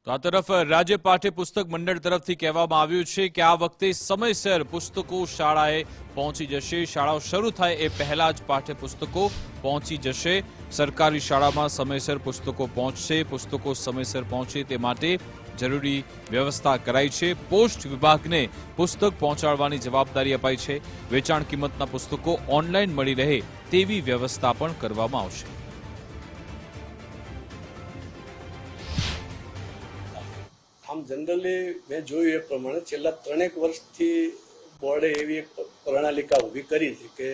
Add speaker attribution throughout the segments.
Speaker 1: તો આ તરફ રાજ્ય પાઠ્ય પુસ્તક મંડળ તરફથી કહેવામાં આવ્યું છે કે આ વખતે સમયસર પુસ્તકો શાળાએ પહોંચી જશે. શાળાઓ શરૂ થાય એ પહેલા જ પાઠ્ય પુસ્તકો પહોંચી જશે. સરકારી શાળામાં સમયસર પુસ્તકો પહોંચશે. પુસ્તકો સમયસર પહોંચે તે માટે જરૂરી વ્યવસ્થા કરાઈ છે. પોસ્ટ વિભાગને પુસ્તક પહોંચાડવાની જવાબદારી અપાઈ છે. વેચાણ કિંમતના પુસ્તકો ઓનલાઈન મળી રહે તેવી વ્યવસ્થા પણ કરવામાં આવશે.
Speaker 2: આમ જનરલી મેં જોયું એ પ્રમાણે છેલ્લા 3 વર્ષથી બોર્ડે એવી એક પ્રણાલિકા ઊભી કરી છે કે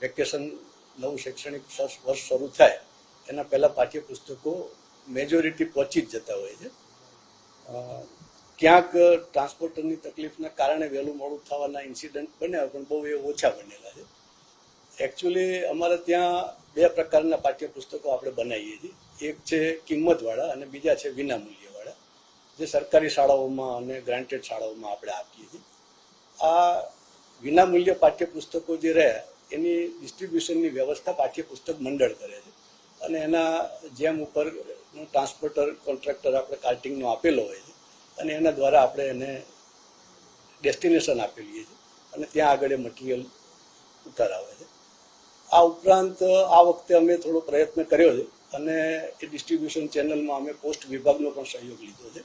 Speaker 2: વેકેશન નવું શૈક્ષણિક વર્ષ શરૂ થાય એના પહેલાં પાઠ્યપુસ્તકો મેજોરિટી પહોંચી જ જતા હોય છે. ક્યાંક ટ્રાન્સપોર્ટરની તકલીફના કારણે વહેલું મોડું થવાના ઇન્સિડન્ટ બન્યા પણ બહુ એ ઓછા બનેલા છે. એકચ્યુઅલી અમારે ત્યાં 2 પ્રકારના પાઠ્યપુસ્તકો આપણે બનાવીએ છીએ. એક છે કિંમતવાળા અને બીજા છે વિનામૂલ્યવાળા, જે સરકારી શાળાઓમાં અને ગ્રાન્ટેડ શાળાઓમાં આપણે આપીએ છીએ. આ વિનામૂલ્ય પાઠ્યપુસ્તકો જે રહ્યા એની ડિસ્ટ્રીબ્યુશનની વ્યવસ્થા પાઠ્યપુસ્તક મંડળ કરે છે અને એના જેમ ઉપર ટ્રાન્સપોર્ટર કોન્ટ્રાક્ટર આપણે કાર્ટિંગનો આપેલો હોય છે અને એના દ્વારા આપણે એને ડેસ્ટિનેશન આપેલીએ છીએ અને ત્યાં આગળ એ મટીરિયલ ઉતારાવે છે. આ ઉપરાંત આ વખતે અમે થોડો પ્રયત્ન કર્યો છે અને એ ડિસ્ટ્રીબ્યુશન ચેનલમાં અમે પોસ્ટ વિભાગનો પણ સહયોગ લીધો છે.